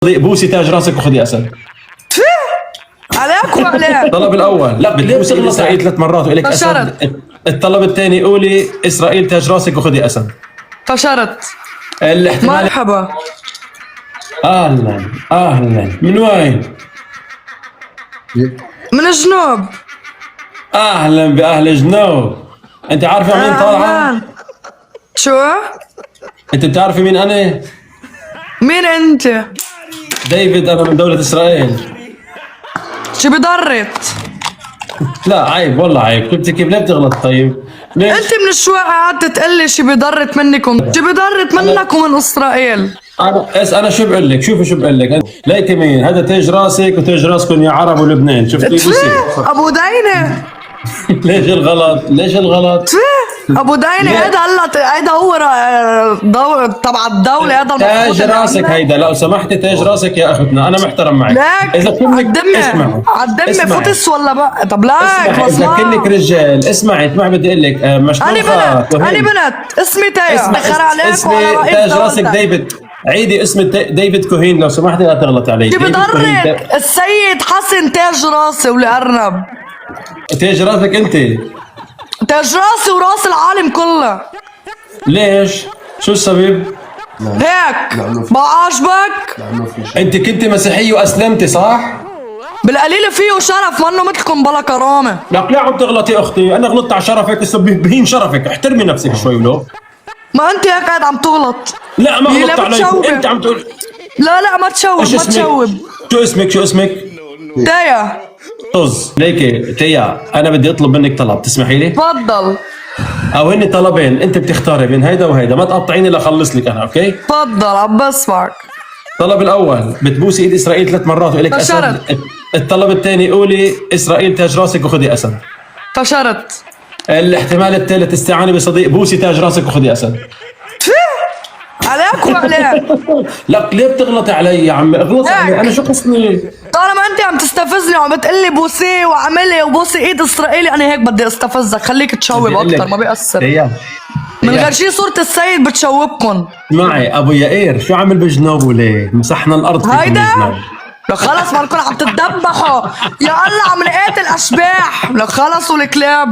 بوسي تاج راسك وخذي اسد. عليك وعليك. الطلب الاول لا بتبوسي اسرائيل 3 مرات وقال لك اسد. الطلب الثاني قولي اسرائيل تاج راسك وخذي اسد. فشرت. الاحتمال. مرحبا. اهلا من وين؟ من الجنوب. اهلا باهل جنوب. انت عارفه مين طالعه؟ شو؟ انت بتعرفي مين انا؟ مين انت؟ ديفيد، انا من دولة اسرائيل. شو بضرت؟ لا عيب والله عيب، شفتي كيف ليه بتغلط طيب؟ ليش؟ انت من شوي قعدت تقلي شي بضرت منكم، شي بضرت منك ومن اسرائيل. انا شو بقول لك؟ شوفي شو بقول لك، ليك مين؟ هذا تاج راسك وتاج راسكم يا عرب ولبنان، شفتي بوسي؟ ابو دينه. ليش الغلط؟ ليش الغلط؟ ابو دينه هيدا هو تبع الدولة، هذا تاج راسك هيدا لو سمحتي، تاج راسك يا اختنا، انا محترم معك. لك اذا كنك اسمعي عالدمة فطس ولا بقى؟ طب لك اذا كنك رجال اسمعي بدي اقول لك مش انا بنت اسمي تايا دخل عليك اسمي وعلى رئيس تاج راسك دولتك. ديفيد، عيدي اسم ديفيد كوهين لو سمحتي لا تغلطي علي. شو بضرك؟ السيد حسن تاج راسي ولأرنب. تاج راسك انت. تاج راسي وراس العالم كله. ليش؟ شو السبب؟ هيك ما عاجبك؟ انت كنت مسيحية واسلمتي صح؟ بالقليل فيه شرف، منه مثلكم بلا كرامة. لك ليه عم تغلطي اختي؟ انا غلطت على شرفك، هسه بهين شرفك، احترمي نفسك شوي ولو. ما انت هيك قاعد عم تغلط. لا ما غلطت عليك، بتشوب. انت عم تقول. لا ما تشوب، ما تشوب. شو اسمك؟ تايا. طز ليكي تيا، انا بدي اطلب منك طلب، تسمحي لي؟ تفضل. او هن طلبين، انت بتختاري بين هيدا وهيدا، ما تقطعيني لاخلص لك انا، اوكي؟ تفضل عم بسمعك. الطلب الاول بتبوسي ايد اسرائيل 3 مرات وقال لك اسد. الطلب الثاني قولي اسرائيل تاج راسك وخذي اسد. فشرت. الاحتمال الثالث استعاني بصديق، بوسي تاج راسك وخذي اسد. عليك وعليك. لك ليه بتغلطي علي يا عمي؟ اغلطي علي، انا شو قصني؟ طالما انت عم تستفزني وعم بتقلي بوسيه واعملي وبوسي ايد اسرائيلي، انا هيك بدي استفزك، خليك تشوب اكثر ما بيأثر. من غير شي صورة السيد بتشوبكن. معي ابو يائير، شو عامل بجنوب وليه؟ مسحنا الارض فيكم هيدا بجنوب. لك خلص ما نكون عم تتدبحوا، يا الله عم نقاتل اشباح، لك خلصوا الكلاب.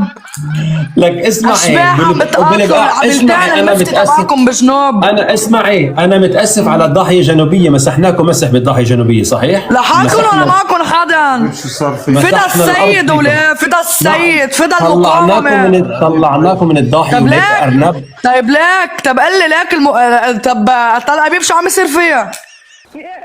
لك اسمعي اشباح عم بتقاتلوا، عم يلتعن المفتي تبعكم بجنوب. انا اسمعي، انا متاسف على الضاحيه الجنوبيه، مسحناكم مسح بالضاحيه الجنوبيه صحيح؟ لحالكم ولا معكم حدا؟ شو صار في؟ فدا السيد ولا فدا السيد، فدا المقاومة. طلعناكم من الضاحيه طب وليك ليك؟ ارنب. طيب ليك؟ طب قل لي ليك طب تل ابيب شو عم يصير فيها؟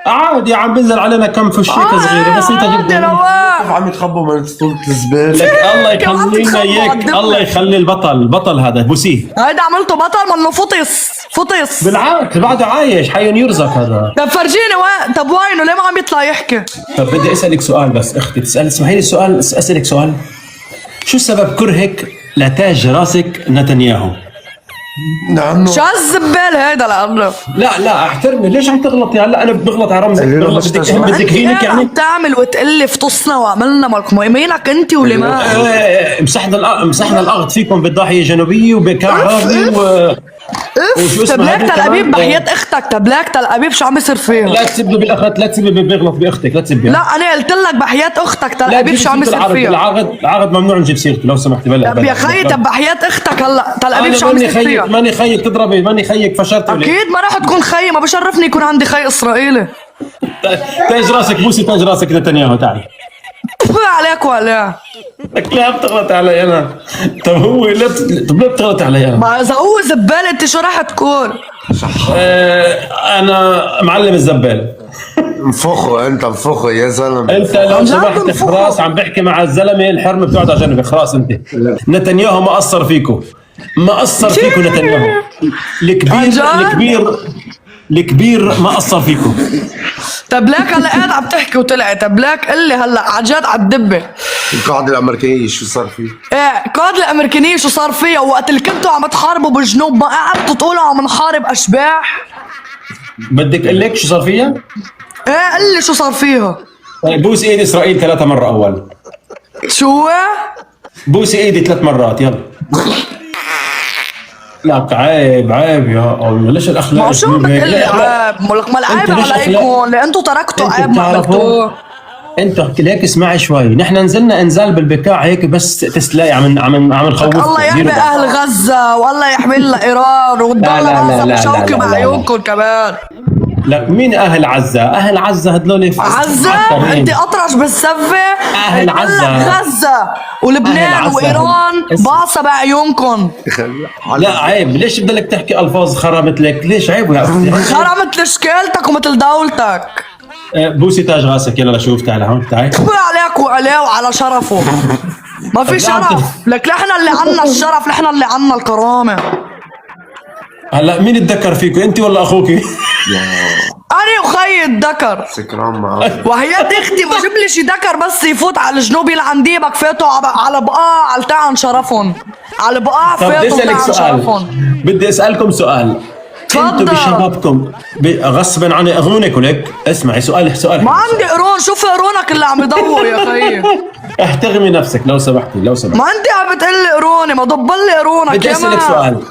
عادي عم بنزل علينا كم فشيكه صغيره بسيطه عادي جدا. رواق. كيف عم يتخبوا من اسطورة الزبالة؟ لك الله كيف عم يخلينا تتخبوا اياك، عالدبلة؟ الله يخلي البطل هذا بوسيه. هيدا عملته بطل منه فطس. بالعكس بعده عايش حي يرزق هذا. طب فرجيني طب وينه؟ ليه ما عم يطلع يحكي؟ طب بدي اسالك سؤال بس اختي، اسمحي لي السؤال، اسالك سؤال. شو سبب كرهك لتاج راسك نتنياهو؟ لأنه شو هالزبال هيدا لأنه؟ لا احترمي، ليش عم تغلطي هلا؟ انا بغلط على رمزك، بغلط بدك هينك يعني؟ عم تعمل وتقلي فطسنا وعملنا مالكم يمينك انت ولا ما؟ مسحنا الاغض فيكم بالضاحيه الجنوبيه وبكعرابي وشو طب اسمها ليك تل ابيب بحياة اختك، طب ليك تل ابيب شو عم يصير فيها؟ لا تسبي بالاخت، لا تسبي بيغلط باختك، لا تسبي. لا انا قلت لك بحياة اختك تل ابيب شو عم يصير فيها؟ العقد ممنوع نجيب سيرته لو سمحتي. بلا طب يا خيي، طب بحياة اختك هلا تل ابيب شو عم يصير فيها؟ ماني خيك تضربي، ماني خيك فشرت. اكيد ما راح تكون خي، ما بشرفني يكون عندي خي اسرائيلي. تاج راسك بوسي تاج راسك نتنياهو، تعي. عليك وعليه. لك لا بتغلط علي انا. طب هو طب ليه بتغلط علي انا؟ ما اذا هو زبال انت شو راح تكون؟ انا معلم الزبال. انفخه يا زلمه. انت لو سمحت خلاص، عم بحكي مع الزلمه الحرمه بتقعد على جنبك خلاص. انت نتنياهو ما قصر فيكم، نتنياهو الكبير ما قصر فيكم. طب ليك هلا قاعد عم تحكي وطلعت، طب ليك قل لي هلا عن جد على الدبه. القاعدة الأمريكية شو صار فيه؟ ايه القاعدة الأمريكانية شو صار فيها؟ وقت اللي كنتوا عم تحاربوا بالجنوب ما قعدتوا تقولوا عم نحارب أشباح؟ بدك اقول لك شو صار فيها؟ ايه قل لي شو صار فيها؟ طيب بوسي ايد اسرائيل 3 مرات اول. شو؟ بوسي ايدي 3 مرات يلا. لك عيب يا الله، ليش الاخلاق؟ ما شو بتقلي عيب؟ ملك ما العيب ليش عليكم اللي انتوا تركتوا أنت عيب ما بتعرفوا؟ عملتوه. انتوا ليك اسمعي شوي، نحن نزلنا انزال بالبكاع هيك بس تسلاي، عم نخوفكم. الله يحمي اهل غزه والله يحمي لنا ايران وتضل راسها شوكي بعيونكم كمان. لك مين اهل عزه؟ اهل عزه هدول عزه انت اطرش بالسفه. أهل عزة. غزه أهل ولبنان عزة. وايران باصه بعيونكم. لا عيب، ليش بدك تحكي الفاظ خرا مثلك؟ ليش عيب يا اختي؟ خرا مثل شكالتك ومثل دولتك. بوسي تاج راسك، يلا لشوف، تعال هون تعال. كفي عليك وعليه وعلى شرفه. ما في شرف لك، نحن اللي عنا الشرف، نحن اللي عنا الكرامه. هلا مين اتذكر فيكم، انت ولا اخوك؟ انا وخيي الذكر. سكران معك. وحياة اختي بجيب لي شي ذكر بس يفوت على الجنوب يلعن ديبك فاتوا على بقاع على تاعن شرفهم. على بقاع طب بدي فاتوا اسالك تاعن سؤال، شرفهم. بدي اسالكم سؤال. تفضل. انتوا بشبابكم غصبا عن قرونك ولك، اسمعي سؤال ما عندي قرون، شوف قرونك اللي عم يضووا يا خيي. احترمي نفسك لو سمحتي، لو سمحتي. ما انت عم بتقلي قروني، ما ضب لي قرونك بدي كمان. اسالك سؤال،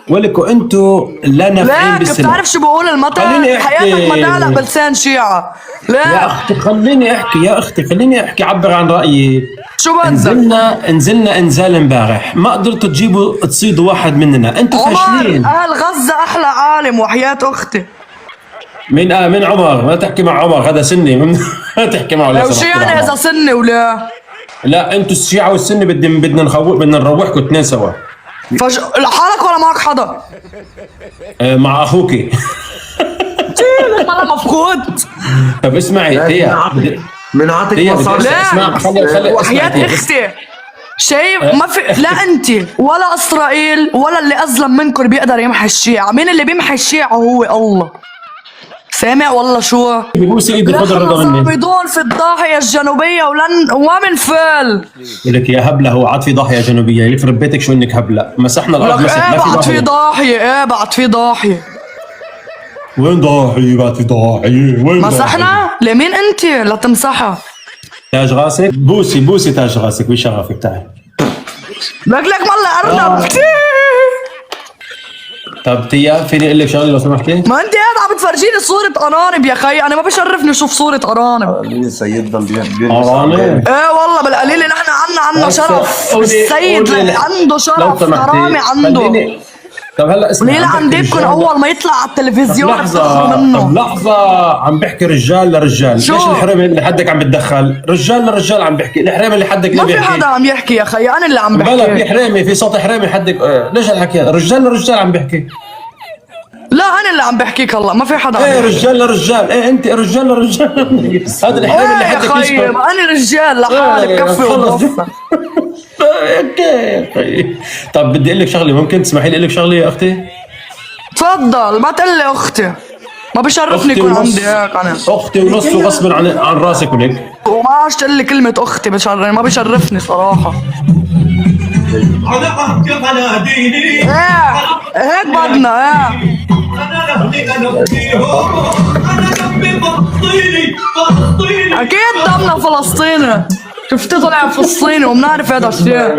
ولكم انتوا لا نافعين ليك بالسلاح. بتعرف شو بقول المثل؟ خليني أحكي. حياتك ما تعلق بلسان شيعة. يا لا اختي خليني احكي، يا اختي خليني احكي، عبر عن رايي. شو بدك؟ نزلنا انزال امبارح، ما قدرتوا تجيبوا تصيدوا واحد مننا، انتوا عمر فاشلين. اهل غزة احلى عالم وحياة اختي. من عمر؟ ما تحكي مع عمر، هذا سني. ما تحكي معه لو لو شو سمحت يعني مع اذا عمر. سني ولا؟ لا انتوا الشيعة والسني بدنا نروحكم اثنين سوا. لحالك ولا معك حدا؟ مع اخوكي. انا مفقود. طب اسمعي هي من عاتك هي مصاري. لا. اسمع، خلي وحياة اسمعي. اختي شيء ما في، لا انت ولا اسرائيل ولا اللي ازلم منكم بيقدر يمحي الشيعة. مين اللي بيمحي الشيعة؟ هو الله. سامع والله شو؟ ببوس ايدي، خذ الرضا مني. صابدون في الضاحية الجنوبية ومن فال. لك يا هبله، هو عاد في ضاحيه جنوبيه، يخرب بيتك شو انك هبله، مسحنا الارض لك مسح، ايه ما بعد في في ضاحيه. ضاحية، ايه بعد في ضاحية. وين ضاحيه؟ بعد في ضاحيه، وين ضاحية؟ مسحنا؟ لمين انت لا تمسحها؟ تاج راسك، بوسي تاج راسك بشرفك، تعال. لك مالله ارنب. طب تيا فيني اقول لك شغله لو سمحتي؟ ما انت قاعد عم بتفرجيني صورة ارانب يا خي، انا ما بشرفني اشوف صورة ارانب. مين سيدنا أرانب؟ ايه والله بالقليل نحن عنا شرف. السيد عنده شرف، كرامة عنده. طب هلا اسمع، وليه عندكم اول ما يطلع على التلفزيون بتاخذوا طب منه؟ لحظة، عم بحكي رجال لرجال، شو؟ ليش الحرام اللي حدك عم بتدخل؟ رجال لرجال عم بحكي، الحرام اللي حدك ما اللي في بيحكي. حدا عم يحكي يا خي، انا اللي عم بلا في بحكي. حرامي، في صوت حرامي حدك. ليش هالحكي هذا؟ رجال لرجال عم بحكي. لا انا اللي عم بحكيك الله، ما في حدا عم ايه يحكي. رجال لرجال، ايه انت رجال لرجال. هذا الحرام اللي ايه يا حدك خي يسكت. انا رجال لحالي بكفي خلص. وبوفى. اوكي. طب بدي اقول لك شغله، ممكن تسمحي لي اقول لك شغله يا اختي؟ تفضل، ما تقول لي اختي، ما بشرفني يكون عندي هيك انا. اختي ونص وغصبا عن راسك ولك. وما عادش تقول لي كلمة اختي، ما بشرفني صراحة. على عهدي على ديني ايه هيك بدنا ايه. انا نبني انا دمي فلسطيني اكيد دمنا فلسطيني، شفتي طلع فلسطيني وبنعرف هذا الشيء.